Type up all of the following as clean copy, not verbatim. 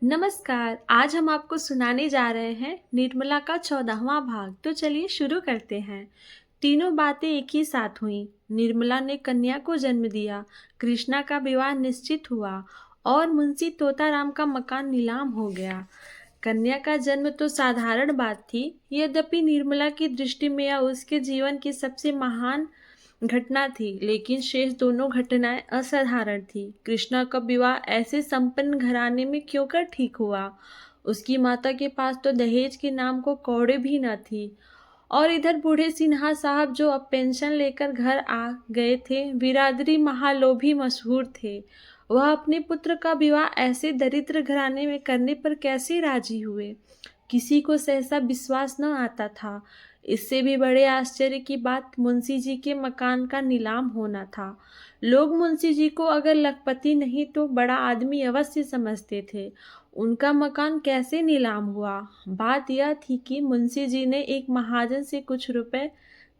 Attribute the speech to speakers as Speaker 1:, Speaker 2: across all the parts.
Speaker 1: नमस्कार। आज हम आपको सुनाने जा रहे हैं निर्मला का 14वां भाग। तो चलिए शुरू करते हैं। तीनों बातें एक ही साथ हुईं। निर्मला ने कन्या को जन्म दिया, कृष्णा का विवाह निश्चित हुआ और मुंशी तोताराम का मकान नीलाम हो गया। कन्या का जन्म तो साधारण बात थी, यद्यपि निर्मला की दृष्टि में यह उसके जीवन की सबसे महान घटना थी, लेकिन शेष दोनों घटनाएं असाधारण थी। कृष्णा का विवाह ऐसे संपन्न घराने में क्यों कर ठीक हुआ? उसकी माता के पास तो दहेज के नाम को कौड़े भी न थी। और इधर बूढ़े सिन्हा साहब जो अब पेंशन लेकर घर आ गए थे, बिरादरी महालोभी मशहूर थे। वह अपने पुत्र का विवाह ऐसे दरिद्र घराने में करने पर कैसे राजी हुए? किसी को सहसा विश्वास न आता था। इससे भी बड़े आश्चर्य की बात मुंशी जी के मकान का नीलाम होना था। लोग मुंशी जी को अगर लखपति नहीं तो बड़ा आदमी अवश्य समझते थे। उनका मकान कैसे नीलाम हुआ? बात यह थी कि मुंशी जी ने एक महाजन से कुछ रुपए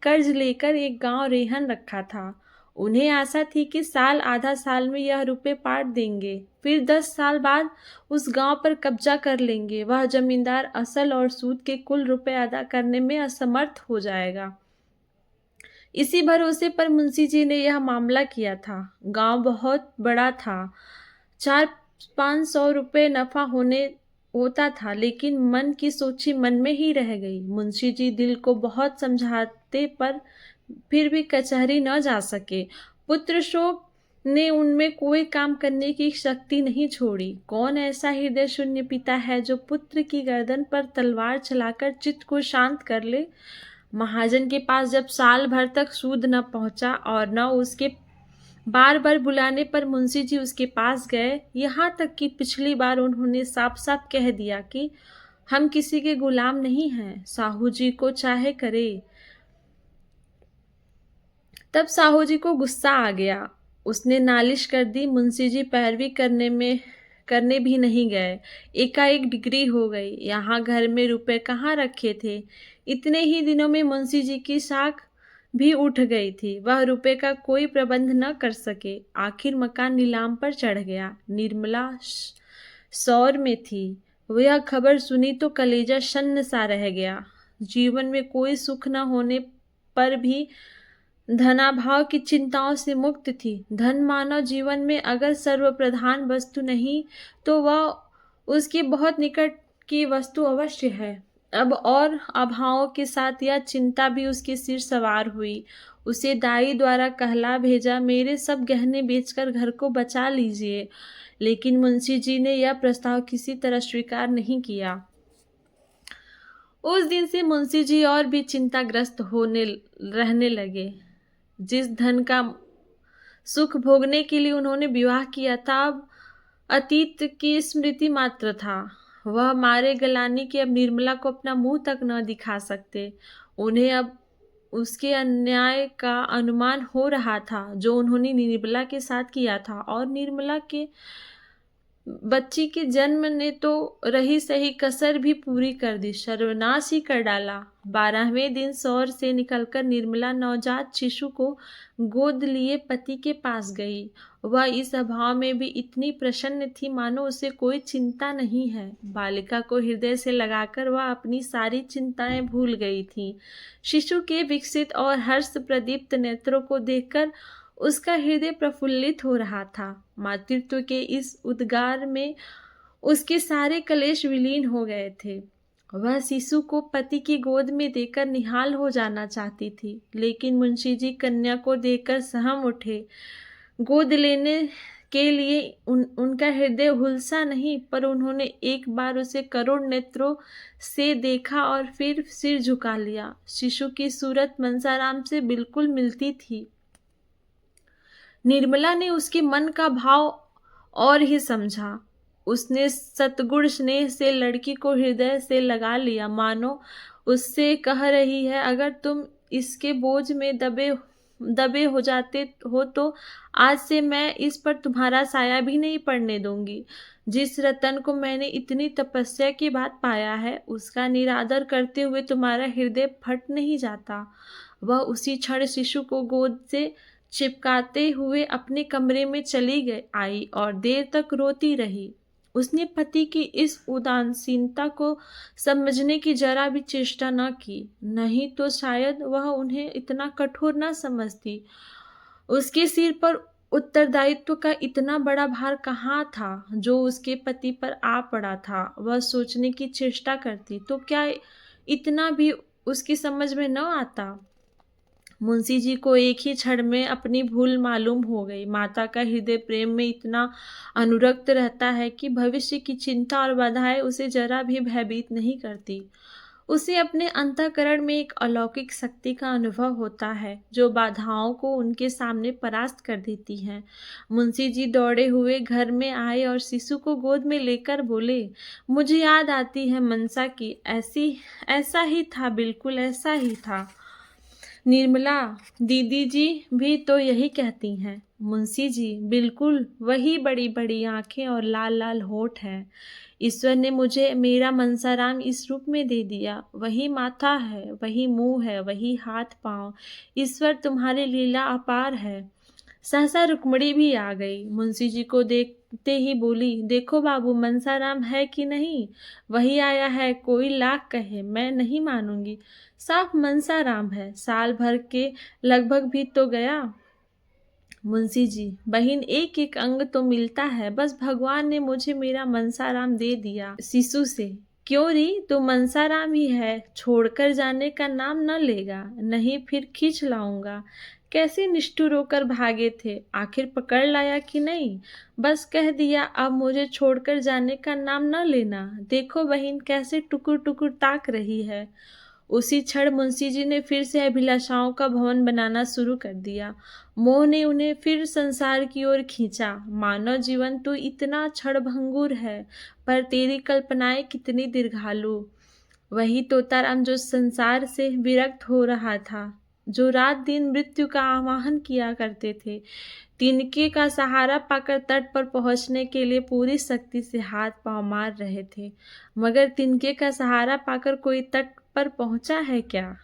Speaker 1: कर्ज लेकर एक गांव रेहन रखा था। उन्हें आशा थी कि साल आधा साल में यह रुपए पाट देंगे, फिर 10 साल बाद उस गांव पर कब्जा कर लेंगे। वह जमींदार असल और सूद के कुल रुपए अदा करने में असमर्थ हो जाएगा। इसी भरोसे पर मुंशी जी ने यह मामला किया था। गांव बहुत बड़ा था, 400-500 रुपये नफा होता था, लेकिन मन की सोची मन में ही रह गई। मुंशी जी दिल को बहुत समझाते पर फिर भी कचहरी न जा सके। पुत्र शोक ने उनमें कोई काम करने की शक्ति नहीं छोड़ी। कौन ऐसा हृदय शून्य पिता है जो पुत्र की गर्दन पर तलवार चलाकर चित्त को शांत कर ले? महाजन के पास जब साल भर तक सूद न पहुंचा और न उसके बार बार बुलाने पर मुंशी जी उसके पास गए, यहाँ तक कि पिछली बार उन्होंने साफ साफ कह दिया कि हम किसी के गुलाम नहीं हैं, साहू जी को चाहे करे। तब साहू जी को गुस्सा आ गया। उसने नालिश कर दी। मुंशी जी पैरवी करने भी नहीं गए। एकाएक डिग्री हो गई। यहाँ घर में रुपए कहाँ रखे थे? इतने ही दिनों में मुंशी जी की साख भी उठ गई थी। वह रुपए का कोई प्रबंध न कर सके। आखिर मकान नीलाम पर चढ़ गया। निर्मला सौर में थी। वह खबर सुनी तो कलेजा शन्न सा रह गया। जीवन में कोई सुख न होने पर भी धनाभाव की चिंताओं से मुक्त थी। धन मानव जीवन में अगर सर्वप्रधान वस्तु नहीं तो वह उसकी बहुत निकट की वस्तु अवश्य है। अब और अभावों के साथ यह चिंता भी उसके सिर सवार हुई। उसे दाई द्वारा कहला भेजा, मेरे सब गहने बेचकर घर को बचा लीजिए। लेकिन मुंशी जी ने यह प्रस्ताव किसी तरह स्वीकार नहीं किया। उस दिन से मुंशी जी और भी चिंताग्रस्त होने रहने लगे। जिस धन का सुख भोगने के लिए उन्होंने विवाह किया था, अब अतीत की स्मृति मात्र था। वह मारे गलानी कि अब निर्मला को अपना मुंह तक न दिखा सकते। उन्हें अब उसके अन्याय का अनुमान हो रहा था जो उन्होंने निर्मला के साथ किया था। और निर्मला के बच्ची के जन्म ने तो रही सही कसर भी पूरी कर दी, सर्वनाश ही कर डाला। 12वें दिन सौर से निकलकर निर्मला नवजात शिशु को गोद लिए पति के पास गई। वह इस अभाव में भी इतनी प्रसन्न थी मानो उसे कोई चिंता नहीं है। बालिका को हृदय से लगाकर वह अपनी सारी चिंताएं भूल गई थी। शिशु के विकसित और हर्ष प्रदीप्त नेत्रों को देखकर उसका हृदय प्रफुल्लित हो रहा था। मातृत्व के इस उद्गार में उसके सारे कलेश विलीन हो गए थे। वह शिशु को पति की गोद में देकर निहाल हो जाना चाहती थी, लेकिन मुंशी जी कन्या को देखकर सहम उठे। गोद लेने के लिए उनका हृदय हुलसा नहीं, पर उन्होंने एक बार उसे करुण नेत्रों से देखा और फिर सिर झुका लिया। शिशु की सूरत मनसाराम से बिल्कुल मिलती थी। निर्मला ने उसके मन का भाव और ही समझा। उसने सतगुण स्नेह से लड़की को हृदय से लगा लिया, मानो उससे कह रही है, अगर तुम इसके बोझ में दबे हो जाते हो तो आज से मैं इस पर तुम्हारा साया भी नहीं पड़ने दूंगी। जिस रतन को मैंने इतनी तपस्या के बाद पाया है, उसका निरादर करते हुए तुम्हारा हृदय फट नहीं जाता। वह उसी क्षण शिशु को गोद से चिपकाते हुए अपने कमरे में चली आई और देर तक रोती रही। उसने पति की इस उदासीनता को समझने की जरा भी चेष्टा न की, नहीं तो शायद वह उन्हें इतना कठोर न समझती। उसके सिर पर उत्तरदायित्व का इतना बड़ा भार कहाँ था जो उसके पति पर आ पड़ा था। वह सोचने की चेष्टा करती तो क्या इतना भी उसकी समझ में न आता। मुंशी जी को एक ही क्षण में अपनी भूल मालूम हो गई। माता का हृदय प्रेम में इतना अनुरक्त रहता है कि भविष्य की चिंता और बाधाएं उसे जरा भी भयभीत नहीं करती। उसे अपने अंतःकरण में एक अलौकिक शक्ति का अनुभव होता है जो बाधाओं को उनके सामने परास्त कर देती है। मुंशी जी दौड़े हुए घर में आए और शिशु को गोद में लेकर बोले, मुझे याद आती है मनसा की, ऐसा ही था, बिल्कुल ऐसा ही था। निर्मला दीदी जी भी तो यही कहती हैं। मुंशी जी, बिल्कुल वही बड़ी बड़ी आंखें और लाल लाल होठ हैं। ईश्वर ने मुझे मेरा मनसाराम इस रूप में दे दिया। वही माथा है, वही मुंह है, वही हाथ पांव। ईश्वर तुम्हारी लीला अपार है। सहसा रुक्मणी भी आ गई। मुंशी जी को देखते ही बोली, देखो बाबू, मनसाराम है कि नहीं? वही आया है, कोई लाख कहे मैं नहीं मानूंगी। साफ मनसाराम है, साल भर के लगभग भी तो गया। मुंशी जी, बहन, एक एक अंग तो मिलता है, बस भगवान ने मुझे मेरा मनसाराम दे दिया शिशु से। क्यों री, तो मनसाराम ही है, छोड़कर जाने का नाम न लेगा, नहीं फिर खींच लाऊंगा। कैसे निष्ठुर होकर भागे थे, आखिर पकड़ लाया कि नहीं? बस कह दिया, अब मुझे छोड़कर जाने का नाम न लेना। देखो बहन कैसे टुकुर टुकुर ताक रही है। उसी क्षण मुंशी जी ने फिर से अभिलाषाओं का भवन बनाना शुरू कर दिया। मोह ने उन्हें फिर संसार की ओर खींचा। मानव जीवन तो इतना क्षणभंगुर है, पर तेरी कल्पनाएं कितनी दीर्घालु। वही तोताराम जो संसार से विरक्त हो रहा था, जो रात दिन मृत्यु का आवाहन किया करते थे, तिनके का सहारा पाकर तट पर पहुंचने के लिए पूरी शक्ति से हाथ पांव मार रहे थे, मगर तिनके का सहारा पाकर कोई तट पर पहुंचा है क्या?